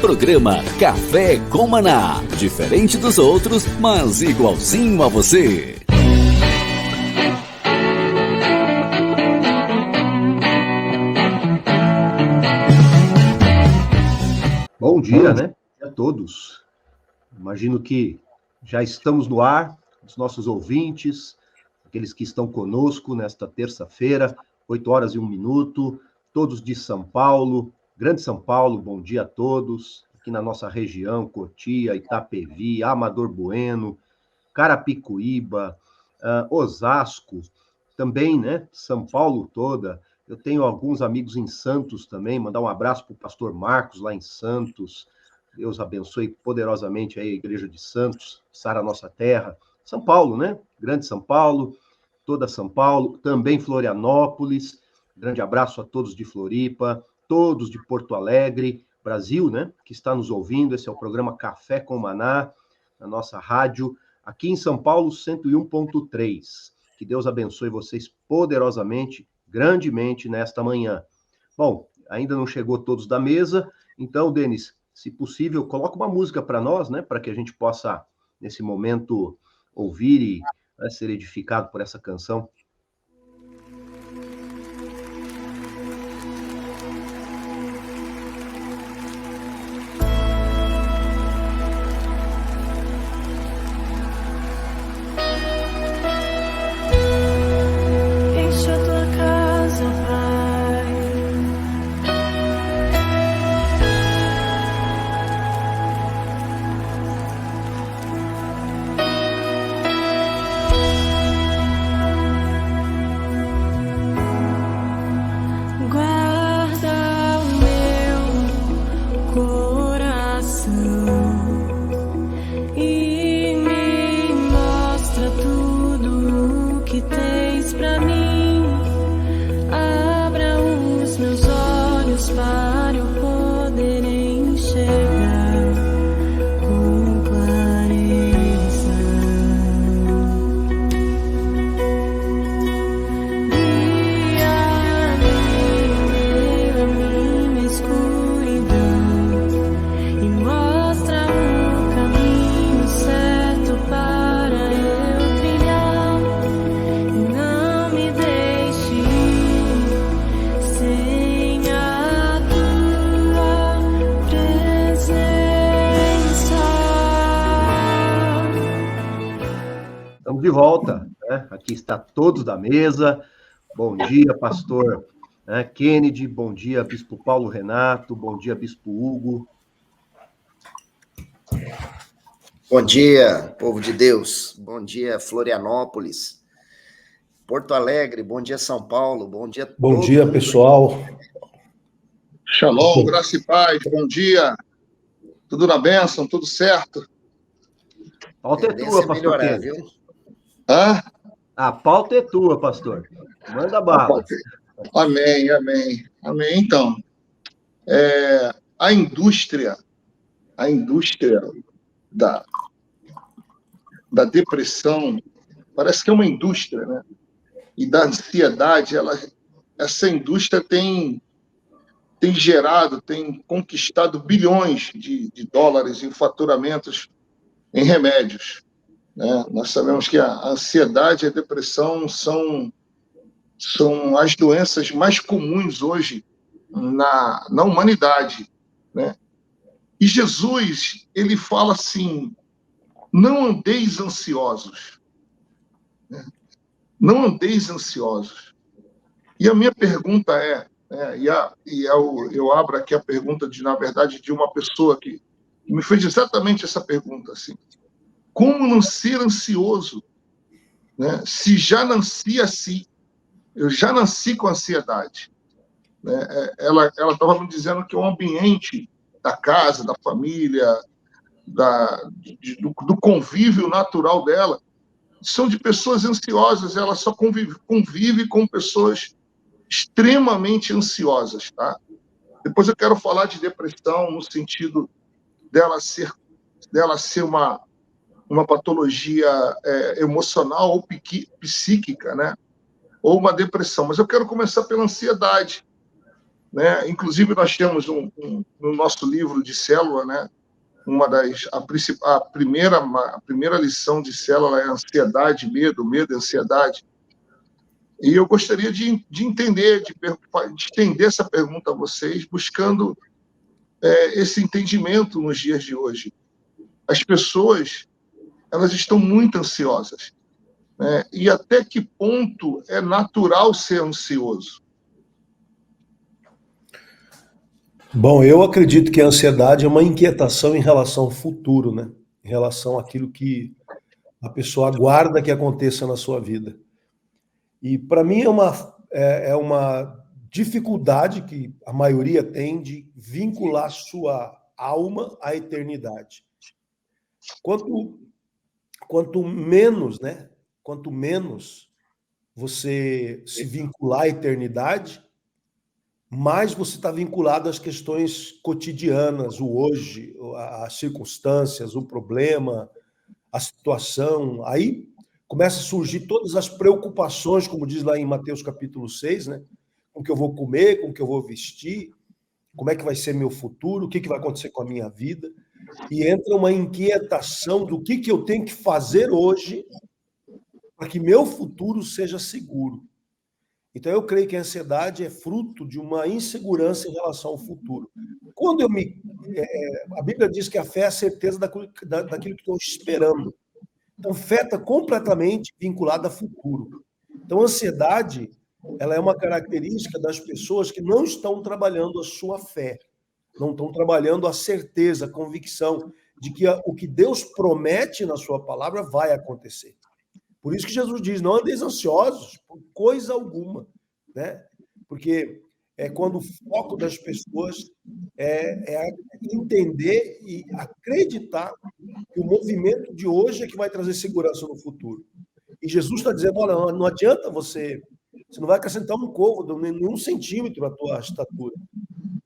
Programa Café com Maná. Diferente dos outros, mas igualzinho a você. Bom dia, né? A todos. Imagino que já estamos no ar, os nossos ouvintes, aqueles que estão conosco nesta terça-feira, 8h01, todos de São Paulo, Grande São Paulo, bom dia a todos, aqui na nossa região, Cotia, Itapevi, Amador Bueno, Carapicuíba, Osasco, também, né, São Paulo toda. Eu tenho alguns amigos em Santos também, mandar um abraço para o pastor Marcos, lá em Santos. Deus abençoe poderosamente a Igreja de Santos, sara a nossa terra. São Paulo, né? Grande São Paulo, toda São Paulo, também Florianópolis. Grande abraço a todos de Floripa, todos de Porto Alegre, Brasil, né? Que está nos ouvindo. Esse é o programa Café com Maná, na nossa rádio, aqui em São Paulo, 101.3. Que Deus abençoe vocês poderosamente, grandemente nesta manhã. Bom, ainda não chegou todos da mesa, então, Denis, se possível, coloca uma música para nós, né, para que a gente possa, nesse momento, ouvir e, né, ser edificado por essa canção. De volta, né? Aqui está todos da mesa. Bom dia, pastor, né, Kennedy, bom dia, bispo Paulo Renato, bom dia, bispo Hugo. Bom dia, povo de Deus, bom dia, Florianópolis, Porto Alegre, bom dia, São Paulo, bom dia. Bom dia, pessoal. Shalom, graça e paz, bom dia. Tudo na bênção, tudo certo? Pauta é tua, pastor Kennedy. Viu? Hã? A pauta é tua, pastor. Manda bala. Amém, amém. Amém. Então, a indústria da depressão, parece que é uma indústria, né? E da ansiedade, essa indústria tem gerado, tem conquistado bilhões de dólares em faturamentos em remédios. Né? Nós sabemos que a ansiedade e a depressão são as doenças mais comuns hoje na humanidade. Né? E Jesus, ele fala assim, não andeis ansiosos. Né? Não andeis ansiosos. E a minha pergunta eu abro aqui a pergunta, na verdade, de uma pessoa que me fez exatamente essa pergunta, assim, como não ser ansioso, né? Se já nasci assim, eu já nasci com ansiedade. Né? Ela estava me dizendo que o ambiente da casa, da família, do convívio natural dela, são de pessoas ansiosas, ela só convive com pessoas extremamente ansiosas. Tá? Depois eu quero falar de depressão no sentido dela ser uma patologia emocional ou psíquica, né? Ou uma depressão. Mas eu quero começar pela ansiedade. né? Inclusive, nós temos no nosso livro de célula, né? A primeira lição de célula é ansiedade, medo e ansiedade. E eu gostaria de entender, de estender essa pergunta a vocês, buscando esse entendimento nos dias de hoje. As pessoas, elas estão muito ansiosas, né? E até que ponto é natural ser ansioso? Bom, eu acredito que a ansiedade é uma inquietação em relação ao futuro, né? Em relação àquilo que a pessoa aguarda que aconteça na sua vida. E para mim é uma dificuldade que a maioria tem de vincular sua alma à eternidade. Quanto menos, né? Quanto menos você se vincular à eternidade, mais você está vinculado às questões cotidianas, o hoje, as circunstâncias, o problema, a situação. Aí começa a surgir todas as preocupações, como diz lá em Mateus capítulo 6, né? Com o que eu vou comer, com o que eu vou vestir, como é que vai ser meu futuro, o que vai acontecer com a minha vida. E entra uma inquietação do que eu tenho que fazer hoje para que meu futuro seja seguro. Então, eu creio que a ansiedade é fruto de uma insegurança em relação ao futuro. Quando a Bíblia diz que a fé é a certeza daquilo que estou esperando. Então, fé está completamente vinculada a futuro. Então, a ansiedade, ela é uma característica das pessoas que não estão trabalhando a sua fé, não estão trabalhando a certeza, a convicção de que o que Deus promete na sua palavra vai acontecer. Por isso que Jesus diz, não andeis ansiosos por coisa alguma, né? Porque é quando o foco das pessoas é entender e acreditar que o movimento de hoje é que vai trazer segurança no futuro. E Jesus está dizendo, olha, não adianta você não vai acrescentar um côvado, nenhum centímetro à tua estatura.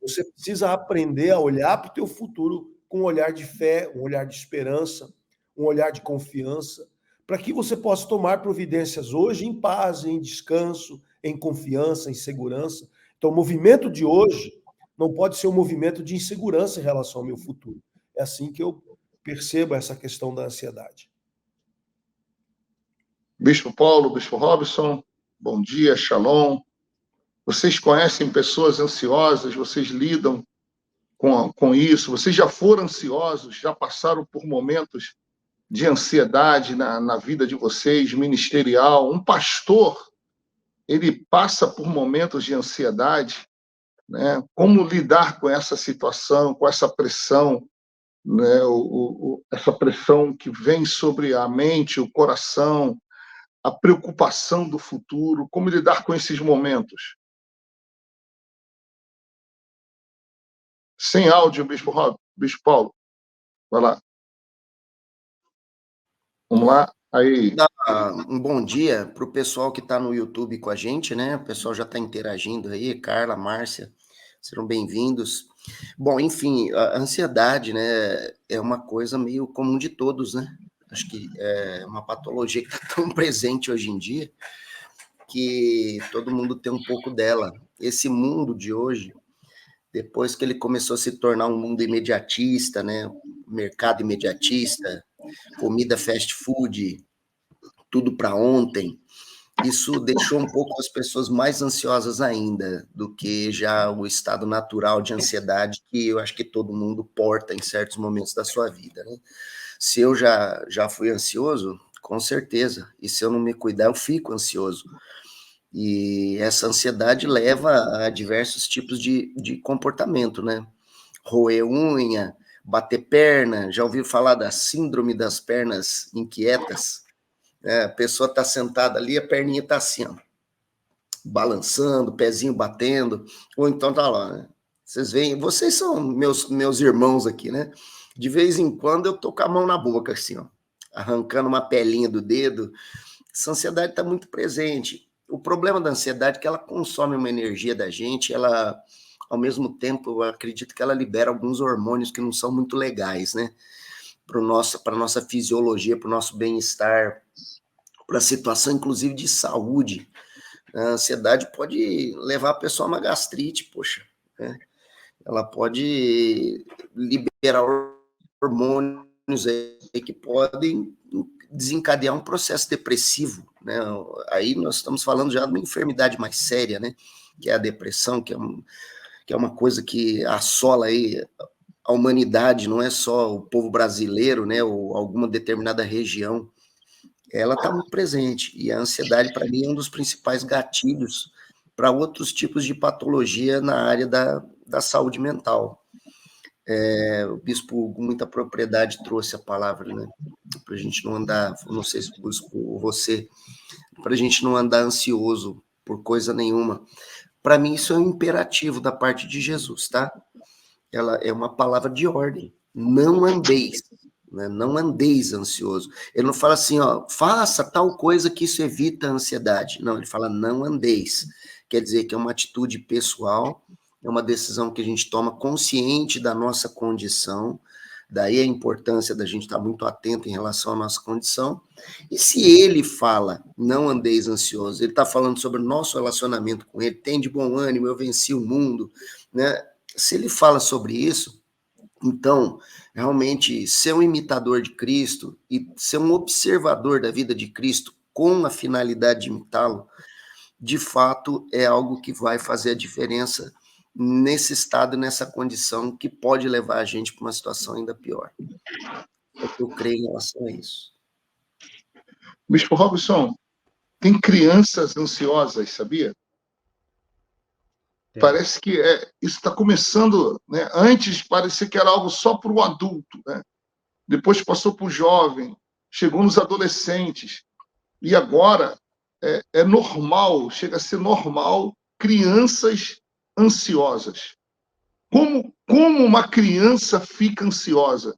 Você precisa aprender a olhar para o teu futuro com um olhar de fé, um olhar de esperança, um olhar de confiança, para que você possa tomar providências hoje em paz, em descanso, em confiança, em segurança. Então, o movimento de hoje não pode ser um movimento de insegurança em relação ao meu futuro. É assim que eu percebo essa questão da ansiedade. Bispo Paulo, Bispo Robson, bom dia, shalom. Vocês conhecem pessoas ansiosas, vocês lidam com isso, vocês já foram ansiosos, já passaram por momentos de ansiedade na vida de vocês, ministerial. Um pastor, ele passa por momentos de ansiedade, né? Como lidar com essa situação, com essa pressão, né? Essa pressão que vem sobre a mente, o coração, a preocupação do futuro, como lidar com esses momentos? Sem áudio, Bispo Paulo. Vai lá. Vamos lá. Aí. Um bom dia para o pessoal que está no YouTube com a gente, né? O pessoal já está interagindo aí, Carla, Márcia, serão bem-vindos. Bom, enfim, a ansiedade, né, é uma coisa meio comum de todos, né? Acho que é uma patologia que está tão presente hoje em dia que todo mundo tem um pouco dela. Esse mundo de hoje, depois que ele começou a se tornar um mundo imediatista, né? Mercado imediatista, comida fast food, tudo para ontem, isso deixou um pouco as pessoas mais ansiosas ainda do que já o estado natural de ansiedade que eu acho que todo mundo porta em certos momentos da sua vida, né? Se eu já fui ansioso, com certeza, e se eu não me cuidar, eu fico ansioso. E essa ansiedade leva a diversos tipos de comportamento, né? Roer unha, bater perna, já ouviu falar da síndrome das pernas inquietas? A pessoa está sentada ali, a perninha está assim, ó, balançando, pezinho batendo, ou então tá lá, né? Vocês veem, vocês são meus irmãos aqui, né? De vez em quando eu tô com a mão na boca, assim, ó, arrancando uma pelinha do dedo. Essa ansiedade está muito presente. O problema da ansiedade é que ela consome uma energia da gente, ela, ao mesmo tempo, eu acredito que ela libera alguns hormônios que não são muito legais, né? Para a nossa fisiologia, para o nosso bem-estar, para a situação, inclusive, de saúde. A ansiedade pode levar a pessoa a uma gastrite, poxa. né? Ela pode liberar hormônios aí que podem desencadear um processo depressivo, né? Aí nós estamos falando já de uma enfermidade mais séria, né? Que é a depressão, que é uma coisa que assola aí a humanidade, não é só o povo brasileiro, né? Ou alguma determinada região. Ela está muito presente, e a ansiedade, para mim, é um dos principais gatilhos para outros tipos de patologia na área da saúde mental. O bispo, com muita propriedade, trouxe a palavra, né? Para a gente não andar, não sei se busco você, para a gente não andar ansioso por coisa nenhuma. Para mim, isso é um imperativo da parte de Jesus, tá? Ela é uma palavra de ordem. Não andeis, né? Não andeis ansioso. Ele não fala assim, ó, faça tal coisa que isso evita a ansiedade. Não, ele fala não andeis. Quer dizer que é uma atitude pessoal, é uma decisão que a gente toma consciente da nossa condição, daí a importância da gente estar muito atento em relação à nossa condição. E se ele fala, não andeis ansiosos, ele está falando sobre o nosso relacionamento com ele, tem de bom ânimo, eu venci o mundo, né? Se ele fala sobre isso, então, realmente, ser um imitador de Cristo e ser um observador da vida de Cristo com a finalidade de imitá-lo, de fato, é algo que vai fazer a diferença nesse estado, nessa condição, que pode levar a gente para uma situação ainda pior. É o que eu creio em relação a isso. Bispo Robson, tem crianças ansiosas, sabia? Tem. Parece que isso está começando, né? Antes parecia que era algo só para o adulto, né? Depois passou para o jovem, chegou nos adolescentes, e agora é normal, chega a ser normal, crianças ansiosas. Como uma criança fica ansiosa?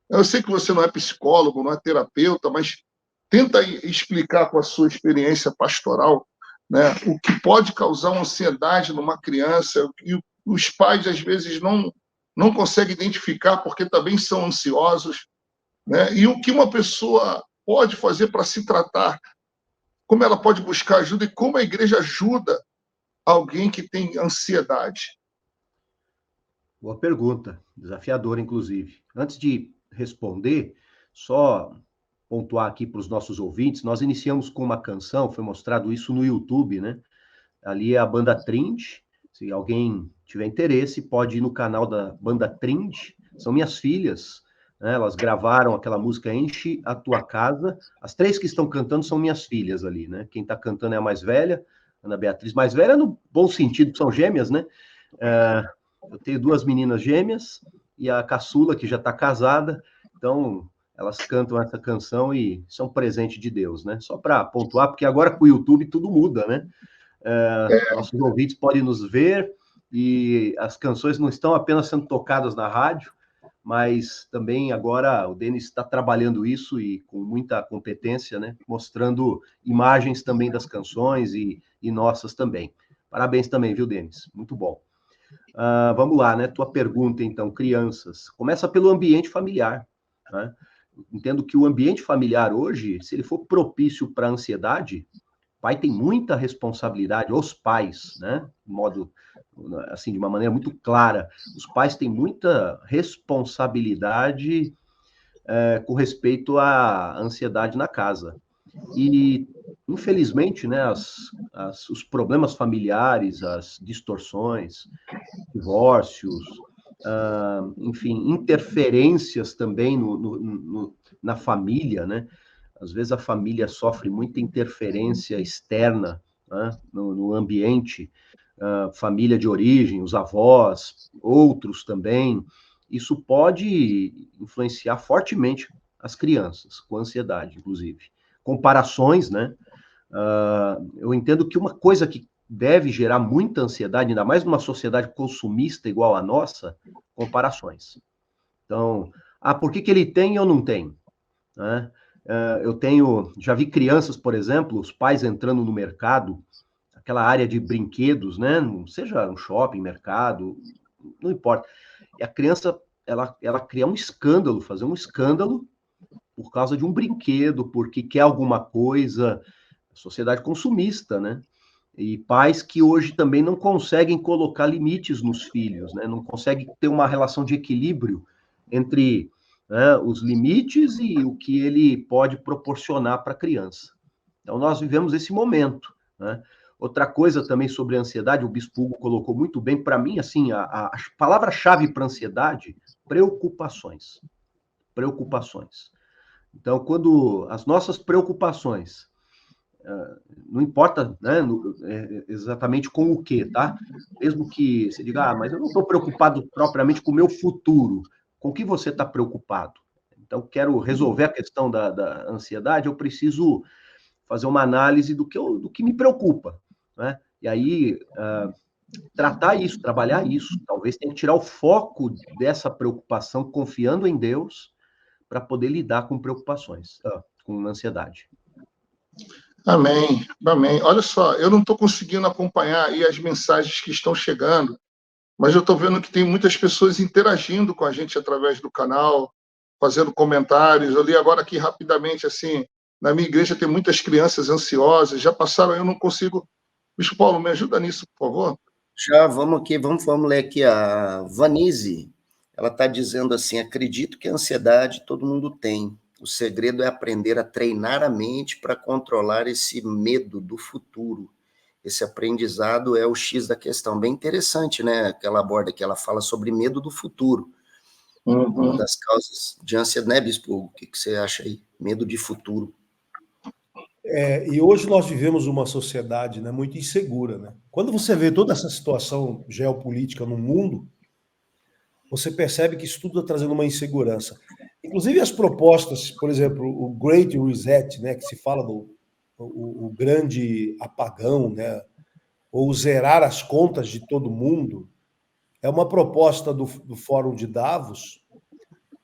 Eu sei que você não é psicólogo, não é terapeuta, mas tenta explicar com a sua experiência pastoral, né, o que pode causar uma ansiedade numa criança, e os pais, às vezes, não conseguem identificar porque também são ansiosos, né, e o que uma pessoa pode fazer para se tratar, como ela pode buscar ajuda e como a igreja ajuda alguém que tem ansiedade. Boa pergunta, desafiadora, inclusive. Antes de responder, só pontuar aqui para os nossos ouvintes, nós iniciamos com uma canção, foi mostrado isso no YouTube, né? Ali é a banda Trind, se alguém tiver interesse, pode ir no canal da banda Trind, são minhas filhas, né? Elas gravaram aquela música Enche a Tua Casa, as três que estão cantando são minhas filhas ali, né? Quem está cantando é a mais velha, Ana Beatriz, mais velha no bom sentido, que são gêmeas, né? Eu tenho duas meninas gêmeas e a caçula, que já está casada, então elas cantam essa canção e são presente de Deus, né? Só para pontuar, porque agora com o YouTube tudo muda, né? Nossos ouvintes podem nos ver e as canções não estão apenas sendo tocadas na rádio, mas também agora o Denis está trabalhando isso e com muita competência, né? Mostrando imagens também das canções e nossas também. Parabéns também, viu, Denis? Muito bom. Vamos lá, né? Tua pergunta, então, crianças. Começa pelo ambiente familiar, né? Entendo que o ambiente familiar hoje, se ele for propício para a ansiedade, o pai tem muita responsabilidade, os pais, né? De modo, assim, de uma maneira muito clara, os pais têm muita responsabilidade com respeito à ansiedade na casa. E, infelizmente, né, os problemas familiares, as distorções, divórcios, enfim, interferências também na família, né? Às vezes a família sofre muita interferência externa, né, no ambiente, família de origem, os avós, outros também. Isso pode influenciar fortemente as crianças, com ansiedade, inclusive. Comparações, né? Eu entendo que uma coisa que deve gerar muita ansiedade, ainda mais numa sociedade consumista igual a nossa, comparações. Então, por que ele tem e eu não tenho? Né? Já vi crianças, por exemplo, os pais entrando no mercado, aquela área de brinquedos, né? Seja um shopping, mercado, não importa. E a criança, ela cria um escândalo, fazer um escândalo por causa de um brinquedo, porque quer alguma coisa, sociedade consumista, né? E pais que hoje também não conseguem colocar limites nos filhos, né? Não conseguem ter uma relação de equilíbrio entre, né, os limites e o que ele pode proporcionar para a criança. Então, nós vivemos esse momento, né? Outra coisa também sobre a ansiedade, o Bispo Hugo colocou muito bem, para mim, assim, a palavra-chave para ansiedade, preocupações. Preocupações. Então, quando as nossas preocupações, não importa, né, exatamente com o que, tá? Mesmo que você diga, mas eu não estou preocupado propriamente com o meu futuro. Com o que você está preocupado? Então, quero resolver a questão da ansiedade, eu preciso fazer uma análise do que me preocupa, né? E aí, tratar isso, trabalhar isso. Talvez tenha que tirar o foco dessa preocupação, confiando em Deus, para poder lidar com preocupações, com ansiedade. Amém, amém. Olha só, eu não estou conseguindo acompanhar aí as mensagens que estão chegando, mas eu estou vendo que tem muitas pessoas interagindo com a gente através do canal, fazendo comentários. Eu li agora aqui rapidamente, assim, na minha igreja tem muitas crianças ansiosas, já passaram, eu não consigo... Bispo Paulo, me ajuda nisso, por favor. Já vamos aqui, vamos ler aqui a Vanise. Ela está dizendo assim: acredito que a ansiedade todo mundo tem. O segredo é aprender a treinar a mente para controlar esse medo do futuro. Esse aprendizado é o X da questão. Bem interessante, né? Que ela aborda, que ela fala sobre medo do futuro. Uma das causas de ansiedade, né, Bispo? O que você acha aí? Medo de futuro. E hoje nós vivemos uma sociedade, né, muito insegura, né? Quando você vê toda essa situação geopolítica no mundo, você percebe que isso tudo está trazendo uma insegurança. Inclusive as propostas, por exemplo, o Great Reset, né, que se fala o grande apagão, né, ou zerar as contas de todo mundo, é uma proposta do Fórum de Davos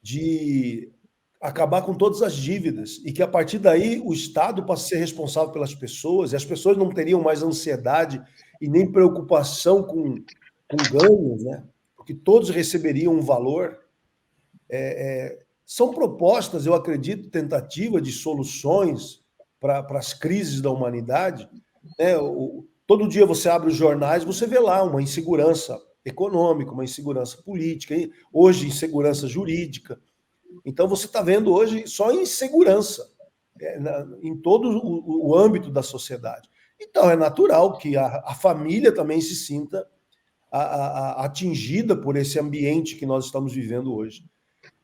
de acabar com todas as dívidas e que, a partir daí, o Estado passa a ser responsável pelas pessoas e as pessoas não teriam mais ansiedade e nem preocupação com ganhos, né? Porque todos receberiam um valor. São propostas, eu acredito, tentativa de soluções para as crises da humanidade. Né? Todo dia você abre os jornais, você vê lá uma insegurança econômica, uma insegurança política, hoje insegurança jurídica. Então, você está vendo hoje só insegurança em todo o âmbito da sociedade. Então, é natural que a família também se sinta atingida por esse ambiente que nós estamos vivendo hoje.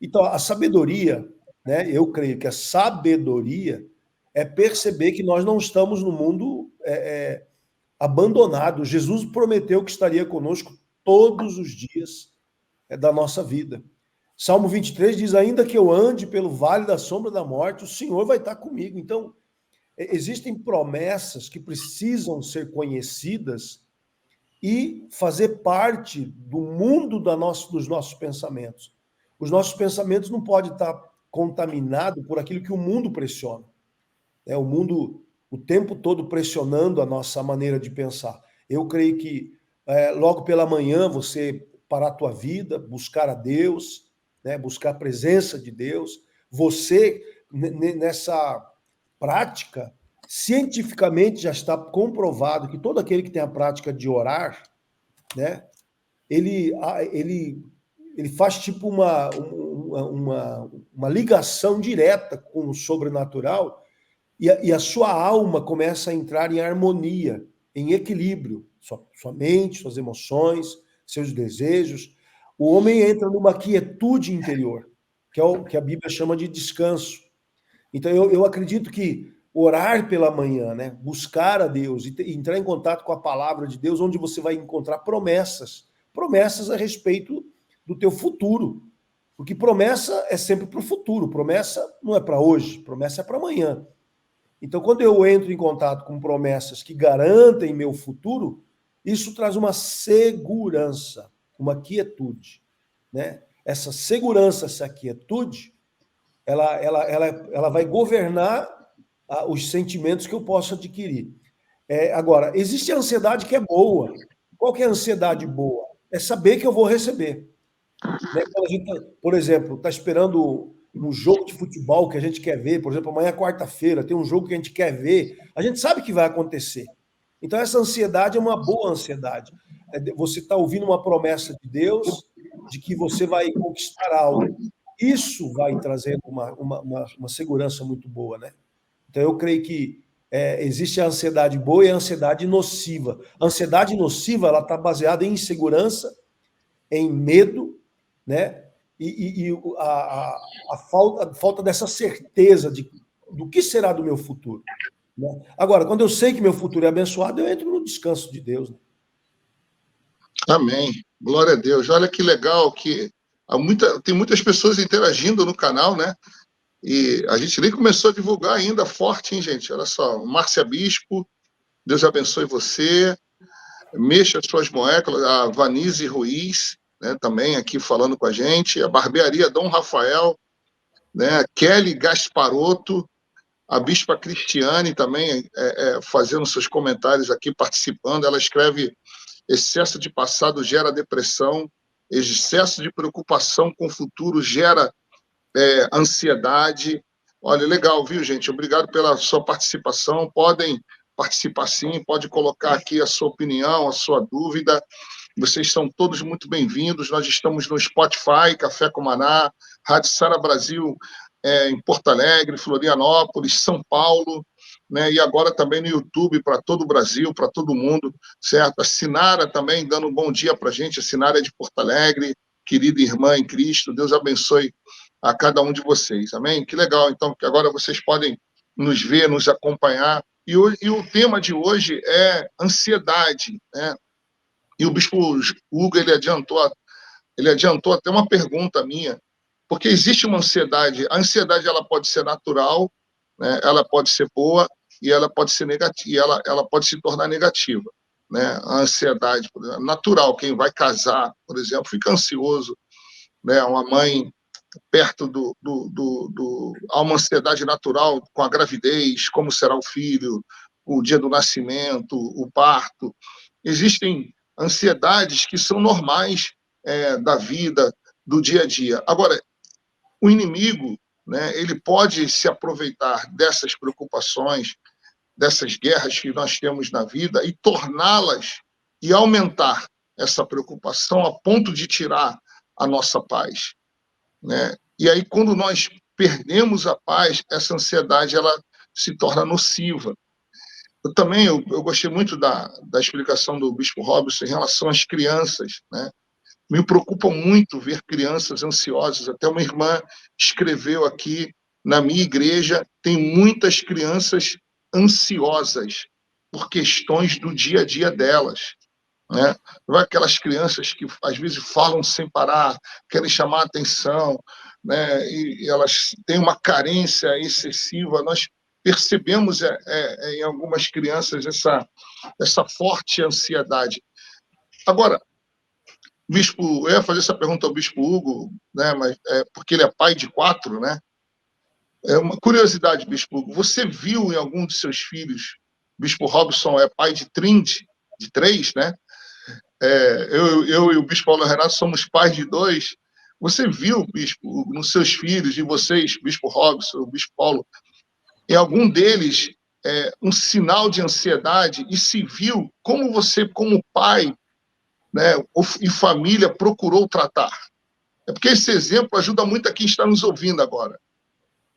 Então, a sabedoria, né, eu creio que a sabedoria é perceber que nós não estamos no mundo abandonado. Jesus prometeu que estaria conosco todos os dias da nossa vida. Salmo 23 diz, ainda que eu ande pelo vale da sombra da morte, o Senhor vai estar comigo. Então, existem promessas que precisam ser conhecidas e fazer parte do mundo dos nossos pensamentos. Os nossos pensamentos não podem estar contaminados por aquilo que o mundo pressiona. O mundo, o tempo todo, pressionando a nossa maneira de pensar. Eu creio que logo pela manhã você parar a tua vida, buscar a Deus, né, buscar a presença de Deus. Você, nessa prática, cientificamente já está comprovado que todo aquele que tem a prática de orar, né, ele faz tipo uma ligação direta com o sobrenatural e a sua alma começa a entrar em harmonia, em equilíbrio. Sua mente, suas emoções, seus desejos. O homem entra numa quietude interior, que é o que a Bíblia chama de descanso. Então, eu acredito que orar pela manhã, né, buscar a Deus e entrar em contato com a palavra de Deus, onde você vai encontrar promessas a respeito do teu futuro. Porque promessa é sempre para o futuro, promessa não é para hoje, promessa é para amanhã. Então, quando eu entro em contato com promessas que garantem meu futuro, isso traz uma segurança, uma quietude, né? Essa segurança, essa quietude, ela vai governar os sentimentos que eu posso adquirir. Agora, existe a ansiedade que é boa. Qual que é a ansiedade boa? É saber que eu vou receber. Né? Quando a gente, por exemplo, está esperando um jogo de futebol que a gente quer ver, por exemplo, amanhã é quarta-feira, tem um jogo que a gente quer ver, a gente sabe que vai acontecer. Então, essa ansiedade é uma boa ansiedade. Você está ouvindo uma promessa de Deus de que você vai conquistar algo. Isso vai trazendo uma segurança muito boa, né? Então, eu creio que existe a ansiedade boa e a ansiedade nociva. A ansiedade nociva, ela está baseada em insegurança, em medo, né? E a falta dessa certeza do que será do meu futuro. Né? Agora, quando eu sei que meu futuro é abençoado, eu entro no descanso de Deus. Né? Amém. Glória a Deus. Olha que legal que tem muitas pessoas interagindo no canal, né? E a gente nem começou a divulgar ainda forte, hein, gente? Olha só, Márcia Bispo, Deus abençoe você. Mexa as suas moléculas, a Vanise Ruiz, né, também aqui falando com a gente, a Barbearia Dom Rafael, né, Kelly Gasparotto, a Bispa Cristiane também fazendo seus comentários aqui, participando. Ela escreve: excesso de passado gera depressão, excesso de preocupação com o futuro gera ansiedade. Olha, legal, viu, gente? Obrigado pela sua participação. Podem participar sim, pode colocar aqui a sua opinião, a sua dúvida. Vocês são todos muito bem-vindos. Nós estamos no Spotify, Café com Maná, Rádio Sara Brasil, em Porto Alegre, Florianópolis, São Paulo, né? E agora também no YouTube para todo o Brasil, para todo mundo, certo? A Sinara também dando um bom dia para a gente. A Sinara é de Porto Alegre, querida irmã em Cristo. Deus abençoe a cada um de vocês, amém? Que legal, então, que agora vocês podem nos ver, nos acompanhar. E o tema de hoje é ansiedade, né? E o Bispo Hugo, ele adiantou até uma pergunta minha, porque existe uma ansiedade. A ansiedade, ela pode ser natural, né? Ela pode ser boa e ela pode ser negativa, ela pode se tornar negativa, né? A ansiedade, por exemplo, natural, quem vai casar, por exemplo, fica ansioso, né? Uma mãe perto há uma ansiedade natural com a gravidez, como será o filho, o dia do nascimento, o parto. Existem ansiedades que são normais da vida, do dia a dia. Agora, o inimigo, né, ele pode se aproveitar dessas preocupações, dessas guerras que nós temos na vida e torná-las e aumentar essa preocupação a ponto de tirar a nossa paz. Né? E aí, quando nós perdemos a paz, essa ansiedade ela se torna nociva. Eu gostei muito da explicação do Bispo Robson em relação às crianças. Né? Me preocupa muito ver crianças ansiosas. Até uma irmã escreveu aqui, na minha igreja, tem muitas crianças ansiosas por questões do dia a dia delas. Né? Aquelas crianças que às vezes falam sem parar, querem chamar a atenção, né? E elas têm uma carência excessiva. Nós percebemos em algumas crianças essa forte ansiedade. Agora, Bispo, eu ia fazer essa pergunta ao Bispo Hugo, né? Mas porque ele é pai de 4, né? É uma curiosidade, Bispo Hugo, você viu em algum de seus filhos, Bispo Robson é pai de 3, né? Eu e o Bispo Paulo Renato somos pais de 2. Você viu, Bispo, nos seus filhos, e vocês, Bispo Robson, o Bispo Paulo, em algum deles, um sinal de ansiedade, e se viu como você, como pai, né, e família, procurou tratar? É porque esse exemplo ajuda muito a quem está nos ouvindo agora.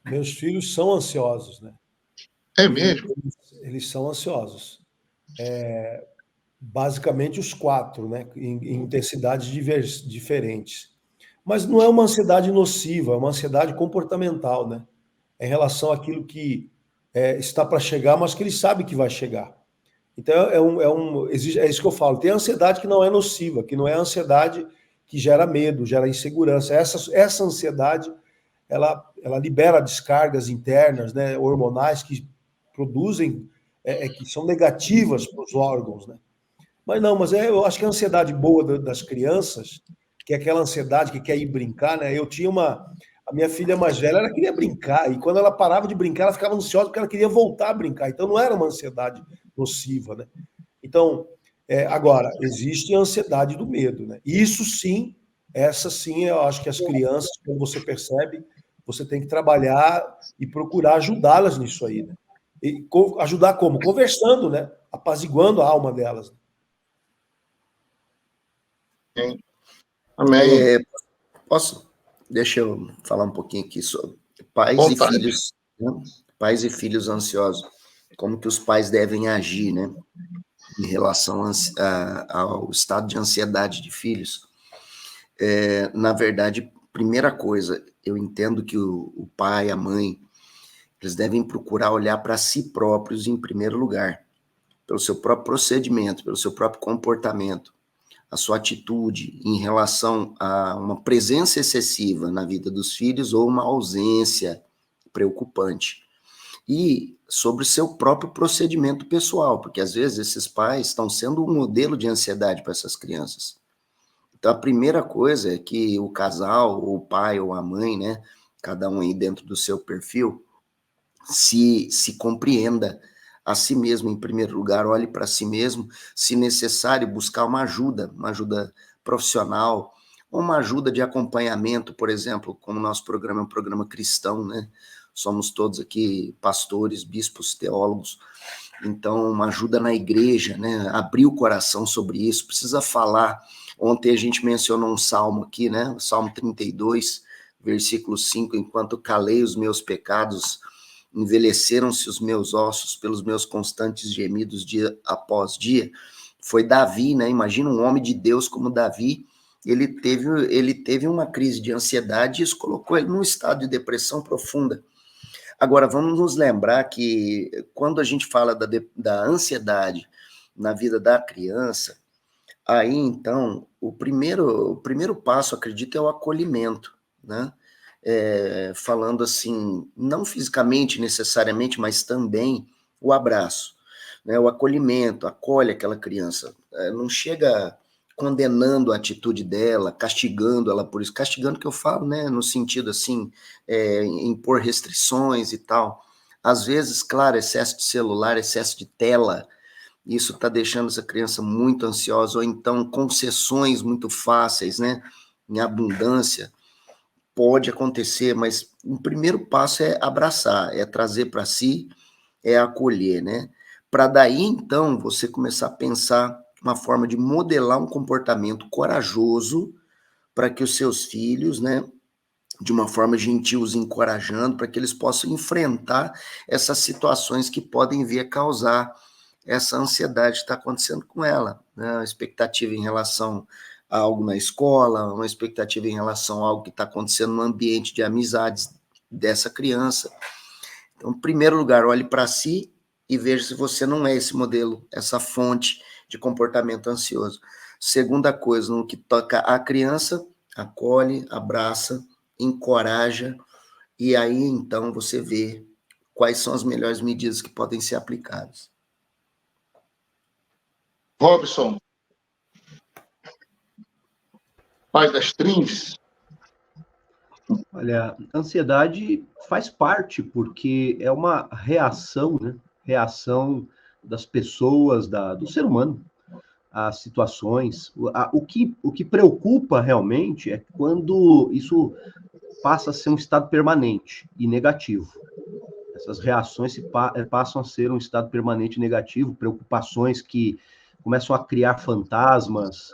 Meus filhos são ansiosos, né? É mesmo? Eles são ansiosos. Basicamente os 4, né? Em intensidades diferentes. Mas não é uma ansiedade nociva, é uma ansiedade comportamental, né? Em relação àquilo que está para chegar, mas que ele sabe que vai chegar. Então, é isso que eu falo. Tem ansiedade que não é nociva, que não é ansiedade que gera medo, gera insegurança. Essa ansiedade, ela libera descargas internas, né, hormonais que produzem, que são negativas para os órgãos, né? Mas eu acho que a ansiedade boa das crianças, que é aquela ansiedade que quer ir brincar, né? A minha filha mais velha, ela queria brincar, e quando ela parava de brincar, ela ficava ansiosa porque ela queria voltar a brincar. Então, não era uma ansiedade nociva, né? Então, agora, existe a ansiedade do medo, né? Isso sim, essa sim, eu acho que as crianças, como você percebe, você tem que trabalhar e procurar ajudá-las nisso aí, né? E ajudar como? Conversando, né? apaziguando a alma delas. Amém. Posso? Deixa eu falar um pouquinho aqui sobre pais Vontade. e filhos, né? Pais e filhos ansiosos. Como que os pais devem agir, né? Em relação ao estado de ansiedade de filhos. Na verdade, primeira coisa, eu entendo que o pai, a mãe, eles devem procurar olhar para si próprios em primeiro lugar, pelo seu próprio procedimento, pelo seu próprio comportamento, a sua atitude em relação a uma presença excessiva na vida dos filhos ou uma ausência preocupante. E sobre o seu próprio procedimento pessoal, porque às vezes esses pais estão sendo um modelo de ansiedade para essas crianças. Então, a primeira coisa é que o casal, ou o pai ou a mãe, né, cada um aí dentro do seu perfil, se compreenda a si mesmo, em primeiro lugar, olhe para si mesmo, se necessário, buscar uma ajuda profissional, ou uma ajuda de acompanhamento, por exemplo, como nosso programa é um programa cristão, né? Somos todos aqui pastores, bispos, teólogos, então uma ajuda na igreja, né? Abrir o coração sobre isso, precisa falar. Ontem a gente mencionou um salmo aqui, né? O Salmo 32, versículo 5, enquanto calei os meus pecados, envelheceram-se os meus ossos pelos meus constantes gemidos dia após dia. Foi Davi, né? Imagina um homem de Deus como Davi, ele teve uma crise de ansiedade e isso colocou ele num estado de depressão profunda. Agora, vamos nos lembrar que quando a gente fala da ansiedade na vida da criança, aí, então, o primeiro passo, acredito, é o acolhimento, né? Falando assim, não fisicamente necessariamente, mas também o abraço, né? O acolhimento, acolhe aquela criança, não chega condenando a atitude dela, castigando ela por isso, castigando que eu falo, né, no sentido assim, impor restrições e tal. Às vezes, claro, excesso de celular, excesso de tela, isso está deixando essa criança muito ansiosa, ou então concessões muito fáceis, né, em abundância, pode acontecer, mas o primeiro passo é abraçar, é trazer para si, é acolher, né? Para daí, então, você começar a pensar uma forma de modelar um comportamento corajoso para que os seus filhos, né, de uma forma gentil, os encorajando, para que eles possam enfrentar essas situações que podem vir a causar essa ansiedade que está acontecendo com ela, né? A expectativa em relação a algo na escola, uma expectativa em relação a algo que está acontecendo no ambiente de amizades dessa criança. Então, em primeiro lugar, olhe para si e veja se você não é esse modelo, essa fonte de comportamento ansioso. Segunda coisa, no que toca à criança, acolhe, abraça, encoraja, e aí, então, você vê quais são as melhores medidas que podem ser aplicadas. Robson, pai das Trindades. Olha, a ansiedade faz parte, porque é uma reação, né? Reação das pessoas, do ser humano, às situações. O que preocupa realmente é quando isso passa a ser um estado permanente e negativo. Essas reações passam a ser um estado permanente negativo, preocupações que começam a criar fantasmas,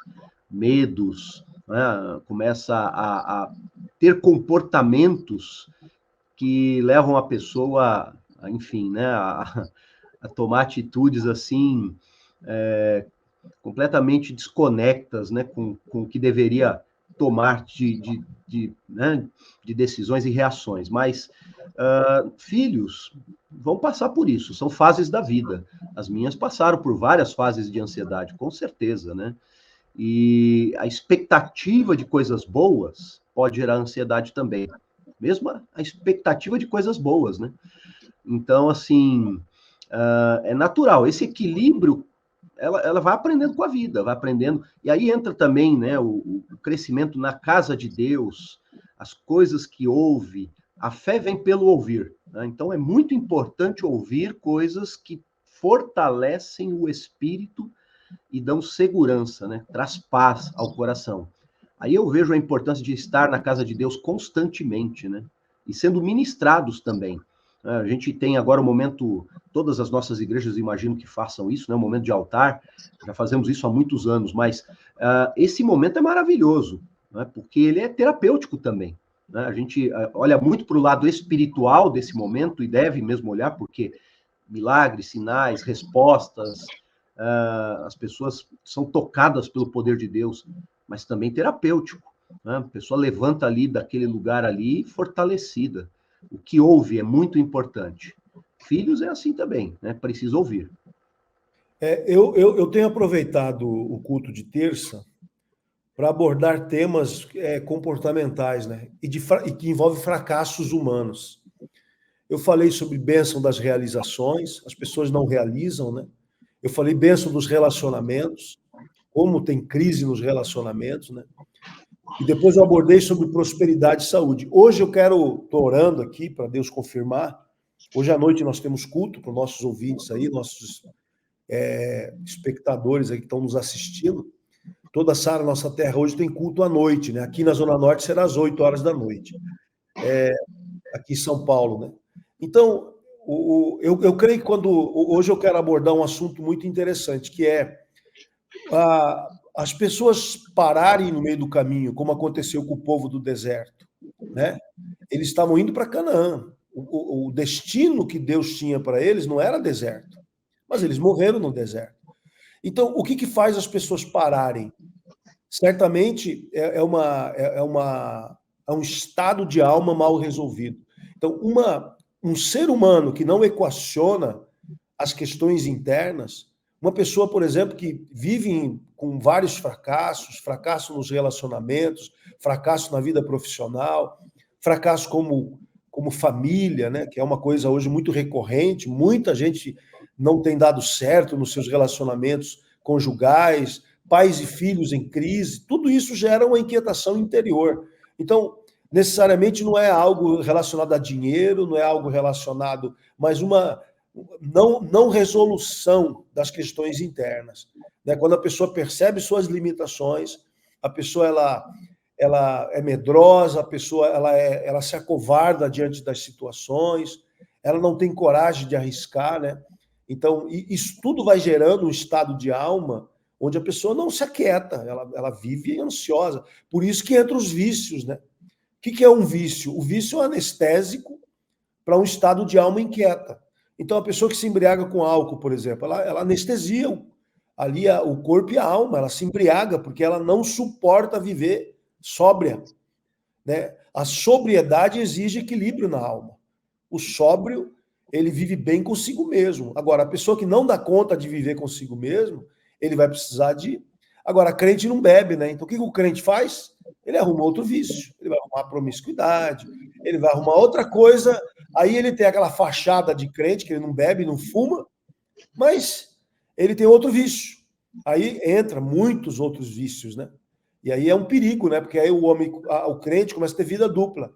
medos, né? Começa a ter comportamentos que levam a pessoa, enfim, né, a tomar atitudes assim, completamente desconectas, né, com o que deveria tomar né, de decisões e reações. Mas filhos vão passar por isso, são fases da vida. As minhas passaram por várias fases de ansiedade, com certeza, né? E a expectativa de coisas boas pode gerar ansiedade também. Mesmo a expectativa de coisas boas, né? Então, assim, é natural. Esse equilíbrio, ela vai aprendendo com a vida, vai aprendendo. E aí entra também, né, o crescimento na casa de Deus, as coisas que ouve. A fé vem pelo ouvir, né? Então, é muito importante ouvir coisas que fortalecem o espírito e dão segurança, né? Traz paz ao coração. Aí eu vejo a importância de estar na casa de Deus constantemente, né? E sendo ministrados também. A gente tem agora o momento, todas as nossas igrejas imagino que façam isso, né? O momento de altar, já fazemos isso há muitos anos, mas esse momento é maravilhoso, né? Porque ele é terapêutico também. Né? A gente olha muito para o lado espiritual desse momento e deve mesmo olhar, porque milagres, sinais, respostas, as pessoas são tocadas pelo poder de Deus, mas também terapêutico. Né? A pessoa levanta ali daquele lugar ali fortalecida. O que ouve é muito importante. Filhos é assim também, né? Precisa ouvir. Eu tenho aproveitado o culto de terça para abordar temas comportamentais, né? E que envolvem fracassos humanos. Eu falei sobre bênção das realizações, as pessoas não realizam, né? Eu falei bênção dos relacionamentos, como tem crise nos relacionamentos, né? E depois eu abordei sobre prosperidade e saúde. Hoje estou orando aqui para Deus confirmar. Hoje à noite nós temos culto para os nossos ouvintes aí, nossos espectadores aí que estão nos assistindo. Toda a Sara, nossa terra, hoje tem culto à noite, né? Aqui na Zona Norte será às 8 horas da noite. Aqui em São Paulo, né? Então, eu creio que hoje eu quero abordar um assunto muito interessante, que é as pessoas pararem no meio do caminho, como aconteceu com o povo do deserto, né? Eles estavam indo para Canaã. O destino que Deus tinha para eles não era deserto, mas eles morreram no deserto. Então, o que faz as pessoas pararem? Certamente é um estado de alma mal resolvido. Então, um ser humano que não equaciona as questões internas, uma pessoa, por exemplo, que vive com vários fracassos, fracasso nos relacionamentos, fracasso na vida profissional, fracasso como família, né, que é uma coisa hoje muito recorrente, muita gente não tem dado certo nos seus relacionamentos conjugais, pais e filhos em crise, tudo isso gera uma inquietação interior. Então, necessariamente não é algo relacionado a dinheiro, não é algo relacionado, mas uma não resolução das questões internas. Né? Quando a pessoa percebe suas limitações, a pessoa ela é medrosa, a pessoa ela se acovarda diante das situações, ela não tem coragem de arriscar, né? Então, isso tudo vai gerando um estado de alma onde a pessoa não se aquieta, ela vive ansiosa. Por isso que entra os vícios, né? O que é um vício? O vício é um anestésico para um estado de alma inquieta. Então, a pessoa que se embriaga com álcool, por exemplo, ela anestesia ali o corpo e a alma, ela se embriaga porque ela não suporta viver sóbria. Né? A sobriedade exige equilíbrio na alma. O sóbrio, ele vive bem consigo mesmo. Agora, a pessoa que não dá conta de viver consigo mesmo, ele vai precisar de... Agora, a crente não bebe, né? Então, o que o crente faz? Ele arruma outro vício. Ele vai arrumar promiscuidade, ele vai arrumar outra coisa. Aí ele tem aquela fachada de crente, que ele não bebe, não fuma, mas ele tem outro vício. Aí entra muitos outros vícios, né? E aí é um perigo, né? Porque aí o crente começa a ter vida dupla.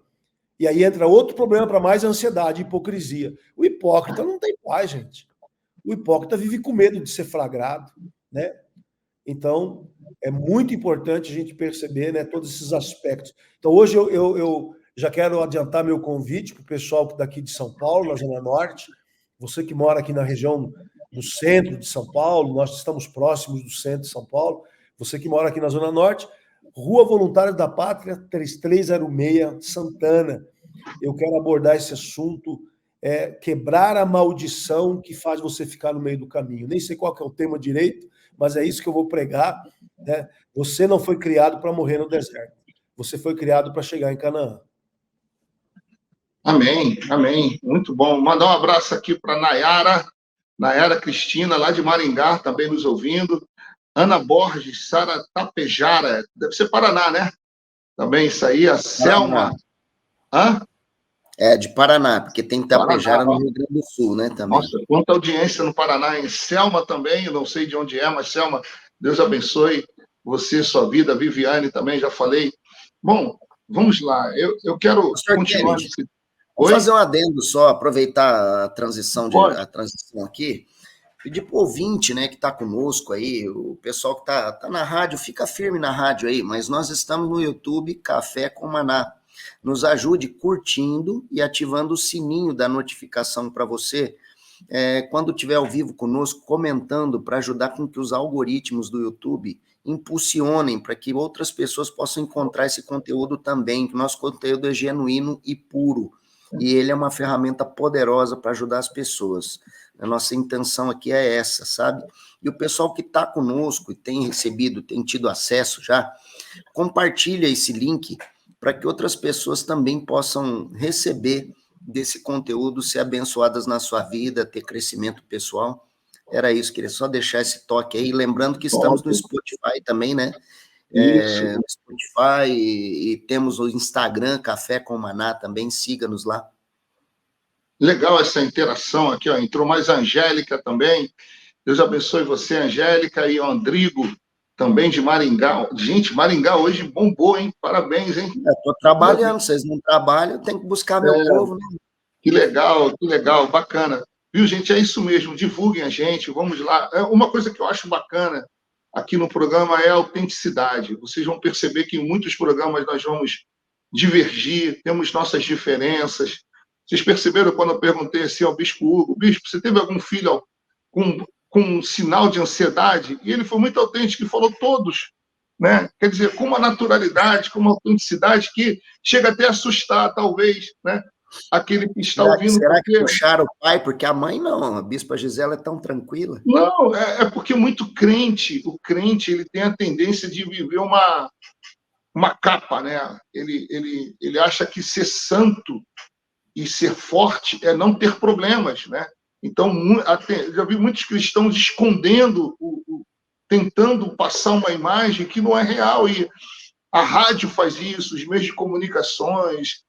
E aí entra outro problema para mais, a ansiedade, a hipocrisia. O hipócrita não tem paz, gente. O hipócrita vive com medo de ser flagrado, né? Então, é muito importante a gente perceber, né, todos esses aspectos. Então, hoje eu já quero adiantar meu convite para o pessoal daqui de São Paulo, na Zona Norte, você que mora aqui na região, no centro de São Paulo, nós estamos próximos do centro de São Paulo, você que mora aqui na Zona Norte, Rua Voluntários da Pátria, 3306, Santana. Eu quero abordar esse assunto, quebrar a maldição que faz você ficar no meio do caminho. Nem sei qual que é o tema direito, mas é isso que eu vou pregar. Né? Você não foi criado para morrer no deserto. Você foi criado para chegar em Canaã. Amém, amém. Muito bom. Mandar um abraço aqui para Nayara Cristina, lá de Maringá, também nos ouvindo. Ana Borges, Sara Tapejara, deve ser Paraná, né? Também isso aí, a Selma. Hã? É, de Paraná, porque tem Tapejara no Rio Grande do Sul, né? Também. Nossa, quanta audiência no Paraná, em Selma também, eu não sei de onde é, mas Selma, Deus abençoe você, sua vida, Viviane também, já falei. Bom, vamos lá, eu quero continuar... Vou fazer um adendo só, aproveitar a transição aqui, pedir para o ouvinte, né, que está conosco aí, o pessoal que está na rádio, fica firme na rádio aí, mas nós estamos no YouTube Café com Maná. nos ajude curtindo e ativando o sininho da notificação para você, quando estiver ao vivo conosco, comentando, para ajudar com que os algoritmos do YouTube impulsionem para que outras pessoas possam encontrar esse conteúdo também, que o nosso conteúdo é genuíno e puro, e ele é uma ferramenta poderosa para ajudar as pessoas. A nossa intenção aqui é essa, sabe? E o pessoal que está conosco e tem recebido, tem tido acesso já, compartilha esse link para que outras pessoas também possam receber desse conteúdo, ser abençoadas na sua vida, ter crescimento pessoal. Era isso, queria só deixar esse toque aí, lembrando que estamos no Spotify também, né? No Spotify e temos o Instagram, Café com Maná também, siga-nos lá. Legal essa interação aqui, ó. Entrou mais a Angélica também. Deus abençoe você, Angélica, e o Andrigo, também de Maringá. Gente, Maringá hoje bombou, hein? Parabéns, hein? Estou trabalhando, vocês não trabalham, tem que buscar meu povo, né? Que legal, bacana. Viu, gente? É isso mesmo, divulguem a gente, vamos lá. Uma coisa que eu acho bacana aqui no programa é a autenticidade. Vocês vão perceber que em muitos programas nós vamos divergir, temos nossas diferenças. Vocês perceberam quando eu perguntei assim ao Bispo Hugo, Bispo, você teve algum filho com um sinal de ansiedade? E ele foi muito autêntico e falou todos, né? Quer dizer, com uma naturalidade, com uma autenticidade que chega até a assustar, talvez, né? Aquele que está ouvindo. Será que puxaram o pai? Porque a mãe não, a Bispa Gisela é tão tranquila. Não, é porque muito crente, o crente ele tem a tendência de viver uma capa, né? Ele acha que ser santo e ser forte é não ter problemas, né? Então, já vi muitos cristãos escondendo, tentando passar uma imagem que não é real. E a rádio faz isso, os meios de comunicações,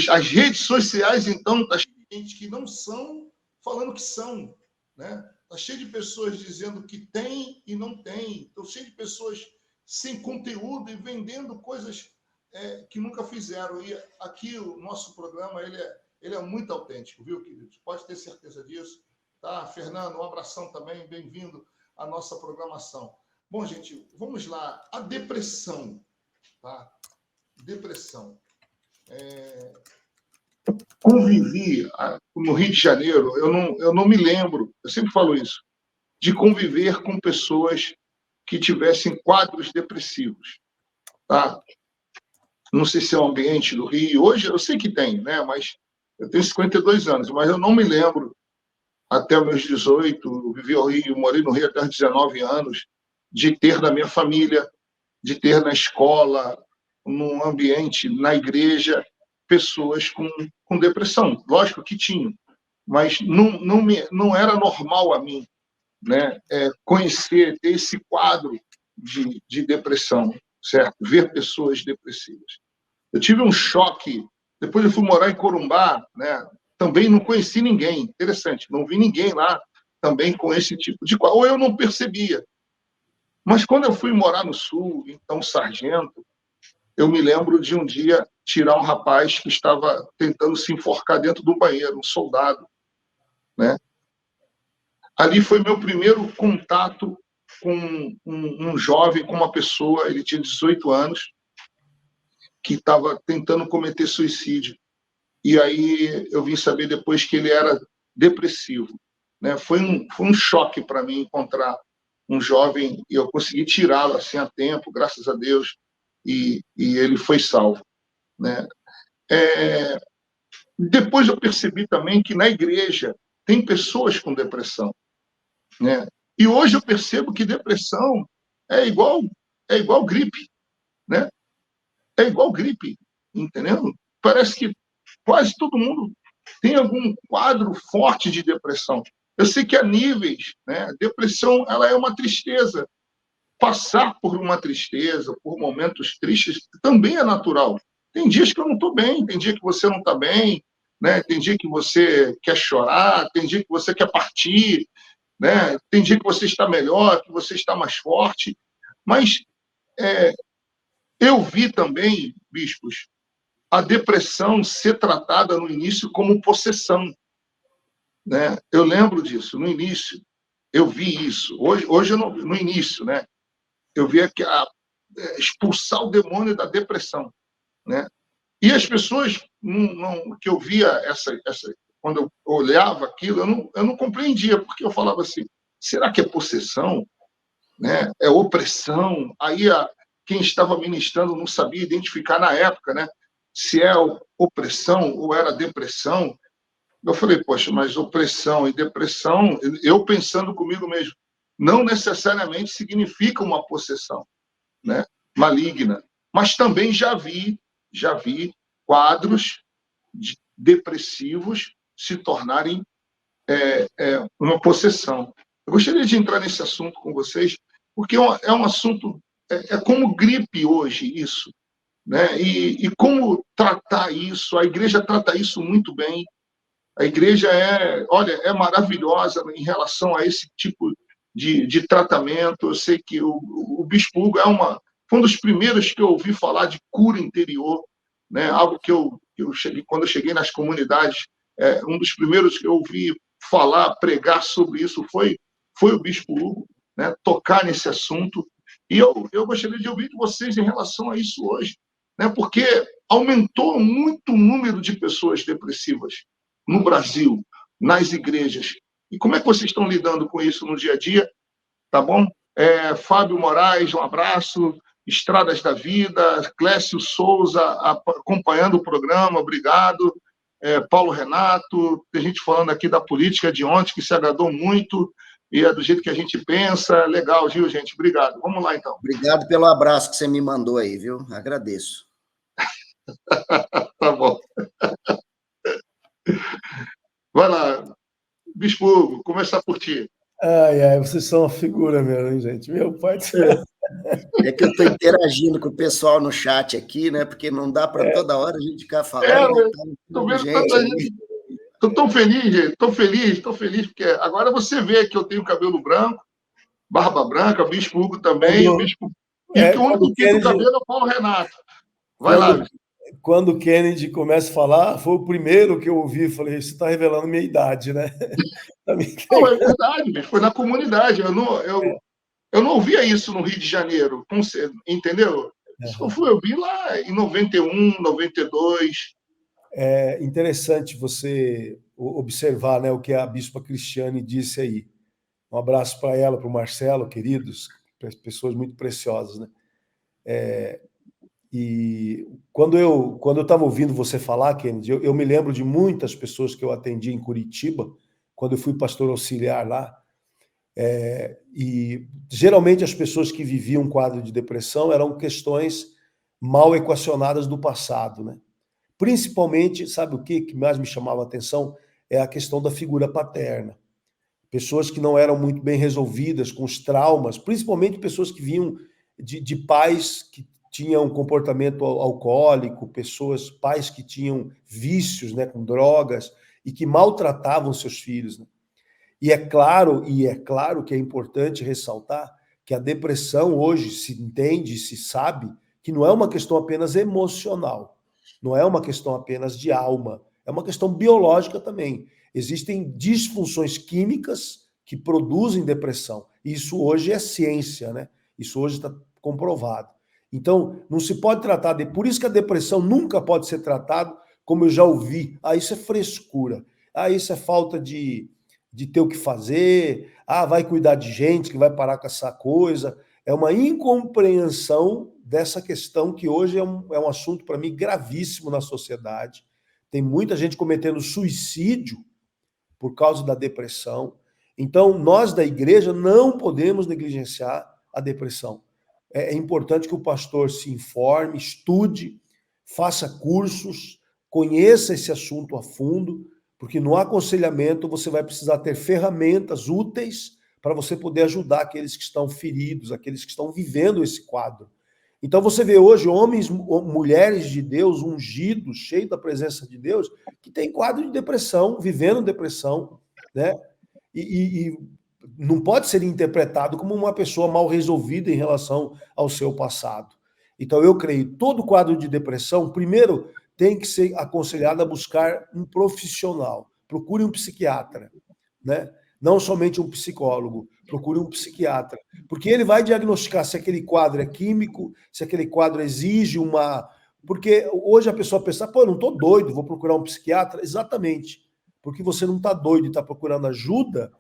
as redes sociais, então, está cheio de gente que não são, falando que são, né? Está cheio de pessoas dizendo que tem e não tem. Está cheio de pessoas sem conteúdo e vendendo coisas que nunca fizeram. E aqui o nosso programa ele é muito autêntico, viu, queridos? Pode ter certeza disso. Tá? Fernando, um abração também, bem-vindo à nossa programação. Bom, gente, vamos lá. A depressão, tá? Depressão. Convivi no Rio de Janeiro, eu não me lembro, eu sempre falo isso, de conviver com pessoas que tivessem quadros depressivos, tá? Não sei se é o ambiente do Rio, hoje eu sei que tem, né? Mas eu tenho 52 anos, mas eu não me lembro, até os meus 18, eu vivi ao Rio, morei no Rio até os 19 anos, de ter na minha família, de ter na escola, no ambiente, na igreja, pessoas com depressão. Lógico que tinham, mas não era normal a mim, né? Conhecer, ter esse quadro de depressão, certo? Ver pessoas depressivas. Eu tive um choque. Depois eu fui morar em Corumbá, né? Também não conheci ninguém. Interessante, não vi ninguém lá também com esse tipo de quadro. Ou eu não percebia. Mas quando eu fui morar no Sul, então Sargento, eu me lembro de um dia tirar um rapaz que estava tentando se enforcar dentro do banheiro, um soldado, né? Ali foi meu primeiro contato com um jovem, com uma pessoa, ele tinha 18 anos, que estava tentando cometer suicídio. E aí eu vim saber depois que ele era depressivo, né? Foi um choque para mim encontrar um jovem, e eu consegui tirá-lo assim a tempo, graças a Deus, e ele foi salvo, né? Depois eu percebi também que na igreja tem pessoas com depressão, né? E hoje eu percebo que depressão é igual gripe, né? É igual gripe, entendeu? Parece que quase todo mundo tem algum quadro forte de depressão. Eu sei que há níveis, né? Depressão, ela é uma tristeza. Passar por uma tristeza, por momentos tristes, também é natural. Tem dias que eu não estou bem, tem dia que você não está bem, né? Tem dia que você quer chorar, tem dia que você quer partir, né? Tem dia que você está melhor, que você está mais forte. Mas eu vi também, bispos, a depressão ser tratada no início como possessão, né? Eu lembro disso, no início. Eu vi isso. Hoje eu não, no início, né? Eu via que expulsar o demônio da depressão, né? E as pessoas, que eu via quando eu olhava aquilo, eu não compreendia, porque eu falava assim, será que é possessão? Né? É opressão? Aí quem estava ministrando não sabia identificar na época, né? Se é opressão ou era depressão. Eu falei, poxa, mas opressão e depressão, eu pensando comigo mesmo, não necessariamente significa uma possessão, né? Maligna. Mas também já vi quadros depressivos se tornarem uma possessão. Eu gostaria de entrar nesse assunto com vocês, porque é um assunto, é como gripe hoje, isso. Né? E como tratar isso, a igreja trata isso muito bem. A igreja é maravilhosa em relação a esse tipo de tratamento. Eu sei que o Bispo Hugo foi um dos primeiros que eu ouvi falar de cura interior, né? Algo que eu cheguei, quando eu cheguei nas comunidades, um dos primeiros que eu ouvi falar, pregar sobre isso foi o Bispo Hugo, né? Tocar nesse assunto. E eu gostaria de ouvir de vocês em relação a isso hoje, né? Porque aumentou muito o número de pessoas depressivas no Brasil, nas igrejas. E como é que vocês estão lidando com isso no dia a dia? Tá bom? Fábio Moraes, um abraço. Estradas da Vida, Clécio Souza acompanhando o programa, obrigado. Paulo Renato, tem gente falando aqui da política de ontem, que se agradou muito, e é do jeito que a gente pensa. Legal, viu, gente? Obrigado. Vamos lá, então. Obrigado pelo abraço que você me mandou aí, viu? Agradeço. Tá bom. Vai lá, Bispo Hugo, começar por ti. Ai, vocês são uma figura mesmo, hein, gente? Meu pai do céu. É que eu estou interagindo com o pessoal no chat aqui, né? Porque não dá para toda hora a gente ficar falando. Estou vendo tanta gente. Estou tão feliz, gente. Estou feliz, porque agora você vê que eu tenho cabelo branco, barba branca, o Bispo Hugo também, o Bispo. E que o único que tem o cabelo é o Paulo Renato. Vai lá. Quando o Kennedy começa a falar, foi o primeiro que eu ouvi. Falei, isso está revelando minha idade, né? Não, é verdade, foi na comunidade. Eu não ouvia isso no Rio de Janeiro, entendeu? Isso eu vi lá em 91, 92. É interessante você observar, né, o que a Bispa Cristiane disse aí. Um abraço para ela, para o Marcelo, queridos, pessoas muito preciosas, né? E quando eu estava ouvindo você falar, Kennedy, eu me lembro de muitas pessoas que eu atendi em Curitiba, quando eu fui pastor auxiliar lá, e geralmente as pessoas que viviam um quadro de depressão eram questões mal equacionadas do passado, né? Principalmente, sabe o que mais me chamava a atenção? É a questão da figura paterna. Pessoas que não eram muito bem resolvidas com os traumas, principalmente pessoas que vinham de pais que tinham um comportamento alcoólico, pais que tinham vícios, né, com drogas, e que maltratavam seus filhos, né? E é claro que é importante ressaltar que a depressão hoje se entende, se sabe, que não é uma questão apenas emocional, não é uma questão apenas de alma, é uma questão biológica também. Existem disfunções químicas que produzem depressão. Isso hoje é ciência, né? Isso hoje está comprovado. Então, não se pode tratar por isso que a depressão nunca pode ser tratada, como eu já ouvi, isso é frescura, isso é falta de ter o que fazer, vai cuidar de gente que vai parar com essa coisa. É uma incompreensão dessa questão que hoje é um assunto, para mim, gravíssimo na sociedade. Tem muita gente cometendo suicídio por causa da depressão. Então, nós da igreja não podemos negligenciar a depressão. É importante que o pastor se informe, estude, faça cursos, conheça esse assunto a fundo, porque no aconselhamento você vai precisar ter ferramentas úteis para você poder ajudar aqueles que estão feridos, aqueles que estão vivendo esse quadro. Então você vê hoje homens, mulheres de Deus, ungidos, cheios da presença de Deus, que têm quadro de depressão, vivendo depressão, né? E não pode ser interpretado como uma pessoa mal resolvida em relação ao seu passado. Então eu creio, todo quadro de depressão, primeiro, tem que ser aconselhado a buscar um profissional. Procure um psiquiatra, né? Não somente um psicólogo, procure um psiquiatra, porque ele vai diagnosticar se aquele quadro é químico, se aquele quadro exige uma Porque hoje a pessoa pensa, pô, eu não estou doido, vou procurar um psiquiatra. Exatamente. Porque você não está doido e está procurando ajuda,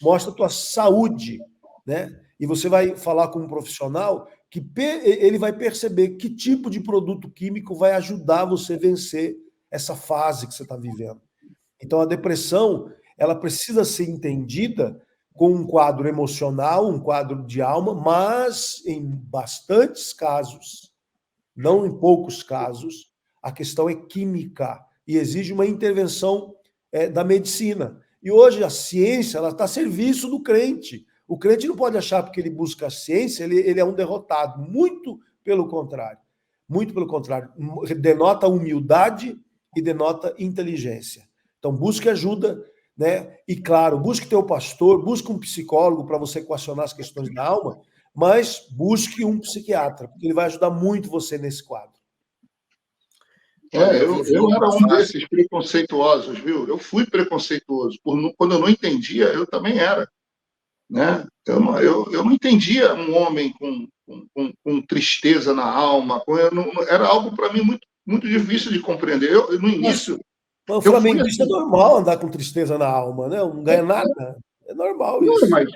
mostra a tua saúde, né? E você vai falar com um profissional que ele vai perceber que tipo de produto químico vai ajudar você a vencer essa fase que você está vivendo. Então, a depressão, ela precisa ser entendida com um quadro emocional, um quadro de alma, mas em bastantes casos, não em poucos casos, a questão é química e exige uma intervenção da medicina. E hoje a ciência está a serviço do crente. O crente não pode achar porque ele busca a ciência, ele é um derrotado. Muito pelo contrário. Muito pelo contrário. Denota humildade e denota inteligência. Então, busque ajuda, né? E, claro, busque teu pastor, busque um psicólogo para você equacionar as questões da alma, mas busque um psiquiatra, porque ele vai ajudar muito você nesse quadro. Eu era um desses preconceituosos, viu? Eu fui preconceituoso. Quando eu não entendia, eu também era. Né? Eu não entendia um homem com tristeza na alma. Era algo para mim muito, muito difícil de compreender. No início. Mas o flamenguista é normal andar com tristeza na alma, né? Não ganha nada. É normal isso. Mas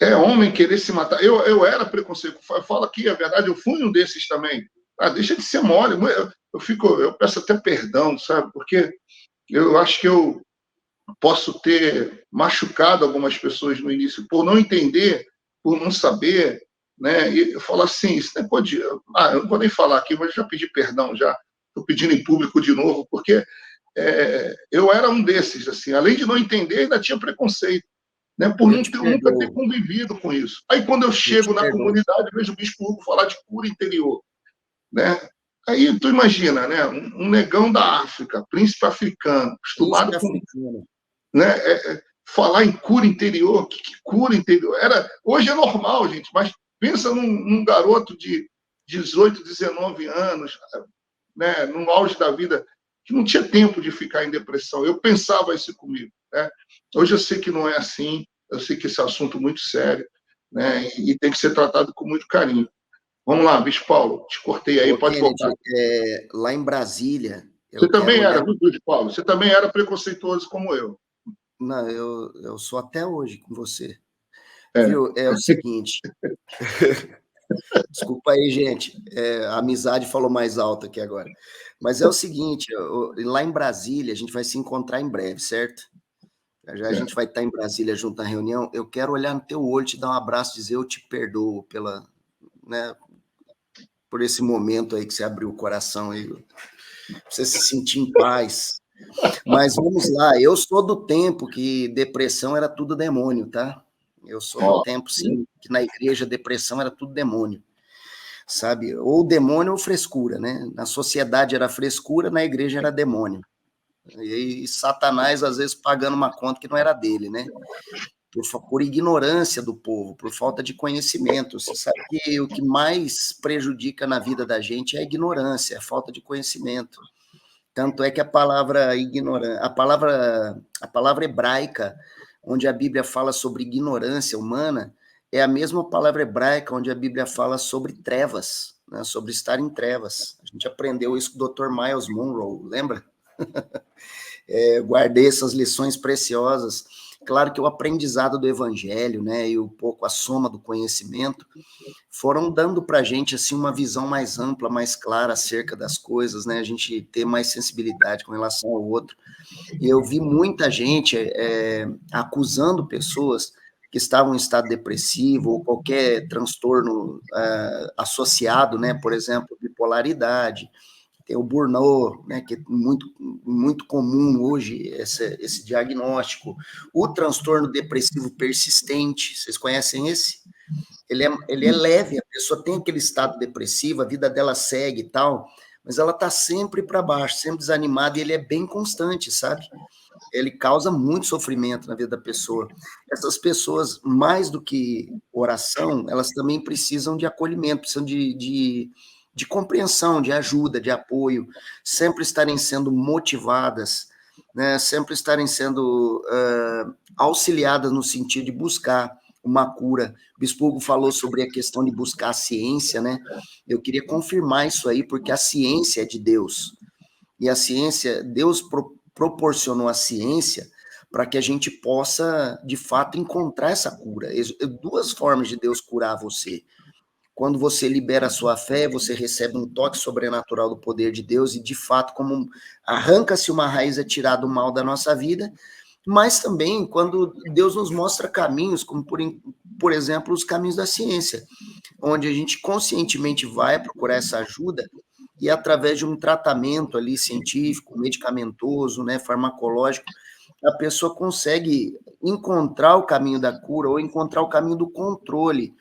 é homem querer se matar. Eu era preconceituoso. Eu falo aqui, a verdade, eu fui um desses também. Deixa de ser mole. Eu peço até perdão, sabe? Porque eu acho que eu posso ter machucado algumas pessoas no início por não entender, por não saber, né? E eu falo assim, isso não pode... eu não vou nem falar aqui, mas já pedi perdão, já estou pedindo em público de novo, porque eu era um desses, assim, além de não entender, ainda tinha preconceito, né? Por nunca ter convivido com isso. Aí quando eu chego na comunidade, vejo o Bispo Hugo falar de cura interior, né? Aí tu imagina, né? Um negão da África, príncipe africano, acostumado com... Né? Falar em cura interior, que cura interior? Hoje é normal, gente, mas pensa num garoto de 18, 19 anos, né? No auge da vida, que não tinha tempo de ficar em depressão. Eu pensava isso comigo. Né? Hoje eu sei que não é assim, eu sei que esse assunto é muito sério, né? E tem que ser tratado com muito carinho. Vamos lá, Bispo Paulo, te cortei aí, pode voltar. Lá em Brasília... Você também era, viu, Bispo Paulo? Você também era preconceituoso como eu. Não, eu sou até hoje com você. Viu? É o seguinte. Desculpa aí, gente. A amizade falou mais alto aqui agora. Mas é o seguinte, lá em Brasília, a gente vai se encontrar em breve, certo? Já a gente vai estar em Brasília junto na reunião. Eu quero olhar no teu olho, te dar um abraço, dizer eu te perdoo né, por esse momento aí que você abriu o coração aí, pra você se sentir em paz. Mas vamos lá, eu sou do tempo que depressão era tudo demônio, tá? Eu sou do tempo, sim, que na igreja depressão era tudo demônio, sabe? Ou demônio ou frescura, né? Na sociedade era frescura, na igreja era demônio. E Satanás, às vezes, pagando uma conta que não era dele, né? Por ignorância do povo, por falta de conhecimento. Você sabe que o que mais prejudica na vida da gente é a ignorância, a falta de conhecimento. Tanto é que a palavra ignorância, a palavra hebraica, onde a Bíblia fala sobre ignorância humana, é a mesma palavra hebraica onde a Bíblia fala sobre trevas, né, sobre estar em trevas. A gente aprendeu isso com o Dr. Miles Monroe, lembra? Guardei essas lições preciosas. Claro que o aprendizado do evangelho, né, e um pouco a soma do conhecimento foram dando para a gente assim, uma visão mais ampla, mais clara acerca das coisas, né, a gente ter mais sensibilidade com relação ao outro. E eu vi muita gente acusando pessoas que estavam em estado depressivo ou qualquer transtorno associado, né, por exemplo, bipolaridade. Tem o burnout, né, que é muito, muito comum hoje, esse diagnóstico. O transtorno depressivo persistente, vocês conhecem esse? Ele é leve, a pessoa tem aquele estado depressivo, a vida dela segue e tal, mas ela está sempre para baixo, sempre desanimada, e ele é bem constante, sabe? Ele causa muito sofrimento na vida da pessoa. Essas pessoas, mais do que oração, elas também precisam de acolhimento, precisam de compreensão, de ajuda, de apoio, sempre estarem sendo motivadas, né, sempre estarem sendo auxiliadas no sentido de buscar uma cura. O Bispo Hugo falou sobre a questão de buscar a ciência, né? Eu queria confirmar isso aí, porque a ciência é de Deus. E a ciência, Deus proporcionou a ciência para que a gente possa, de fato, encontrar essa cura. Duas formas de Deus curar você. Quando você libera a sua fé, você recebe um toque sobrenatural do poder de Deus e, de fato, como arranca-se uma raiz, é tirado o mal da nossa vida, mas também quando Deus nos mostra caminhos, como, por exemplo, os caminhos da ciência, onde a gente conscientemente vai procurar essa ajuda e, através de um tratamento ali científico, medicamentoso, né, farmacológico, a pessoa consegue encontrar o caminho da cura ou encontrar o caminho do controle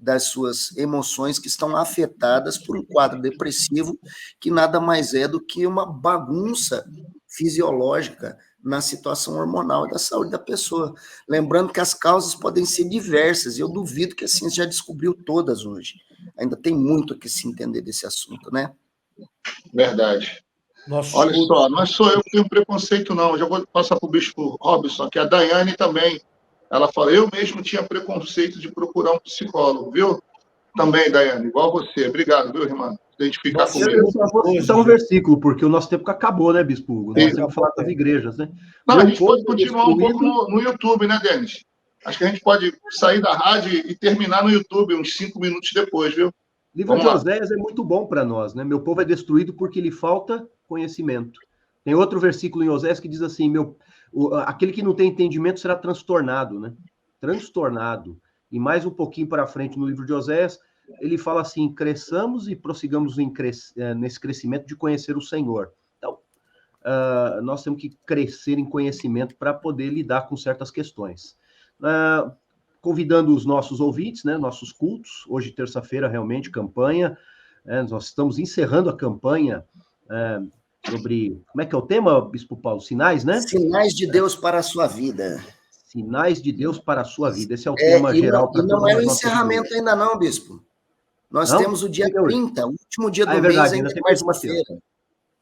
das suas emoções que estão afetadas por um quadro depressivo, que nada mais é do que uma bagunça fisiológica na situação hormonal e da saúde da pessoa. Lembrando que as causas podem ser diversas, e eu duvido que a ciência já descobriu todas hoje. Ainda tem muito a que se entender desse assunto, né? Verdade. Olha só, não é só eu que tenho preconceito, não. Eu já vou passar para o Bispo Robson, que a Daiane também. Ela fala, eu mesmo tinha preconceito de procurar um psicólogo, viu? Também, Daiane, igual você. Obrigado, viu, irmã? Identificar comigo. Eu só vou citar um versículo, porque o nosso tempo acabou, né, Bispo Hugo? Nós temos que falar das igrejas, né? Não, a gente pode continuar um pouco no YouTube, né, Denis? Acho que a gente pode sair da rádio e terminar no YouTube uns 5 minutos depois, viu? O livro de Oséias é muito bom para nós, né? Meu povo é destruído porque lhe falta conhecimento. Tem outro versículo em Oséias que diz assim, aquele que não tem entendimento será transtornado, né? Transtornado. E mais um pouquinho para frente no livro de Oséias, ele fala assim, cresçamos e prossigamos nesse crescimento de conhecer o Senhor. Então, nós temos que crescer em conhecimento para poder lidar com certas questões. Convidando os nossos ouvintes, né, nossos cultos, hoje, terça-feira, realmente, campanha, nós estamos encerrando a campanha sobre, como é que é o tema, Bispo Paulo? Sinais, né? Sinais de Deus para a sua vida. Sinais de Deus para a sua vida, esse é o tema geral. E não é o encerramento ainda não, Bispo. Nós temos o dia 30, o último dia do mês, ainda tem mais uma terça.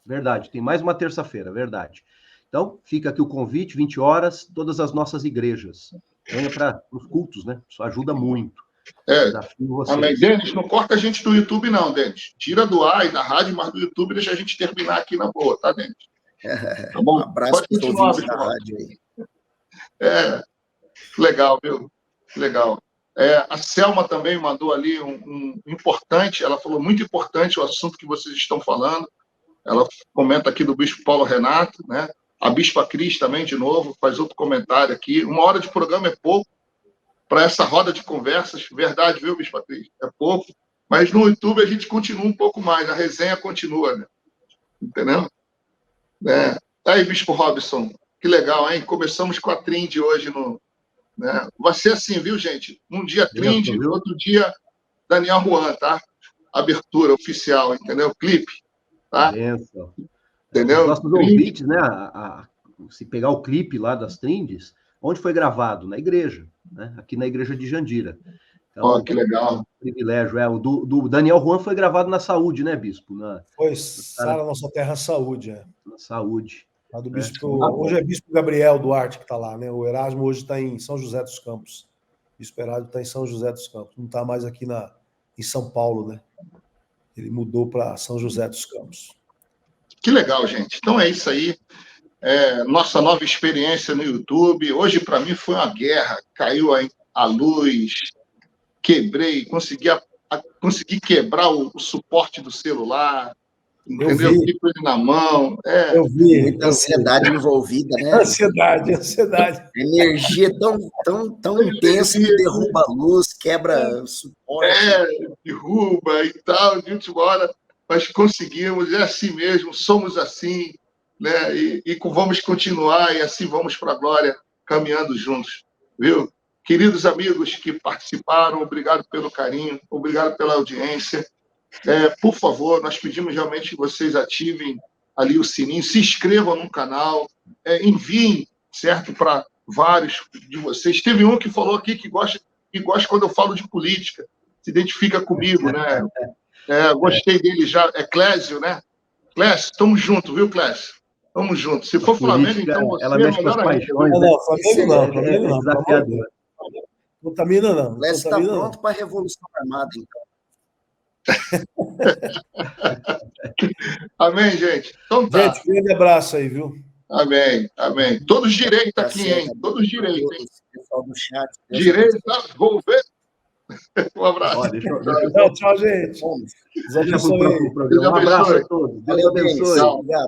Verdade, tem mais uma terça-feira, verdade. Então, fica aqui o convite, 20 horas, todas as nossas igrejas. Venha para os cultos, né? Isso ajuda muito. Desafio vocês. Amém. Denis, não corta a gente do YouTube, não, Denis. Tira do ar e da rádio, mas do YouTube deixa a gente terminar aqui na boa, tá, Denis? Tá bom? Um abraço para todos da rádio aí. Legal, viu? Legal. A Selma também mandou ali um importante, ela falou muito importante o assunto que vocês estão falando. Ela comenta aqui do Bispo Paulo Renato, né? A Bispa Cris também, de novo, faz outro comentário aqui. 1 hora de programa é pouco para essa roda de conversas. Verdade, viu, Bispa Cris? É pouco. Mas no YouTube a gente continua um pouco mais. A resenha continua, né? Entendeu? Aí, Bispo Robson, que legal, hein? Começamos com a Trinde hoje. Né? Vai ser assim, viu, gente? Um dia Trinde, outro dia Daniel Juan, tá? Abertura oficial, entendeu? Clipe, tá? Benção. Entendeu? Os nossos ouvintes, né? Se pegar o clipe lá das Trindes, onde foi gravado? Na igreja, né? Aqui na igreja de Jandira. Então, que legal. É um privilégio. O do Daniel Juan foi gravado na Saúde, né, Bispo? Foi Sara Nossa Terra Saúde. Na Saúde. A do Bispo, hoje é Bispo Gabriel Duarte que está lá, né? O Erasmo hoje está em São José dos Campos. O Bispo Erasmo está em São José dos Campos. Não está mais aqui em São Paulo, né? Ele mudou para São José dos Campos. Que legal, gente. Então é isso aí. Nossa nova experiência no YouTube. Hoje, para mim, foi uma guerra. Caiu a luz, quebrei, consegui quebrar o suporte do celular, entendeu? Fiquei com ele na mão. Eu vi. Muita ansiedade envolvida, né? Ansiedade. Energia tão intensa que derruba a luz, quebra o suporte. Derruba e tal, de última hora. Mas conseguimos, é assim mesmo, somos assim, né? E vamos continuar, e assim vamos para a glória, caminhando juntos, viu? Queridos amigos que participaram, obrigado pelo carinho, obrigado pela audiência. Por favor, nós pedimos realmente que vocês ativem ali o sininho, se inscrevam no canal, enviem, certo, para vários de vocês. Teve um que falou aqui que gosta quando eu falo de política, se identifica comigo, né? Gostei dele já. É Clésio, né? Clésio, estamos juntos, viu, Clésio? Estamos juntos. Se for Flamengo, então você ela mexe com as paixões. Não, Flamengo não. Desafiador. Contamina não. Lécio está Contamina pronto para a Revolução Armada, então. Amém, gente? Então tá. Gente, grande abraço aí, viu? Amém, amém. Todos direitos Tá aqui, certo. hein? Todos direitos, hein? Pessoal do chat. Direito, vou ver. Um abraço. Ó, deixa eu Tchau, tchau, gente. Vamos. Deus deixa pro abençoe. próximo programa. Um abraço a todos. Deus Valeu, Denis. abençoe. Obrigado.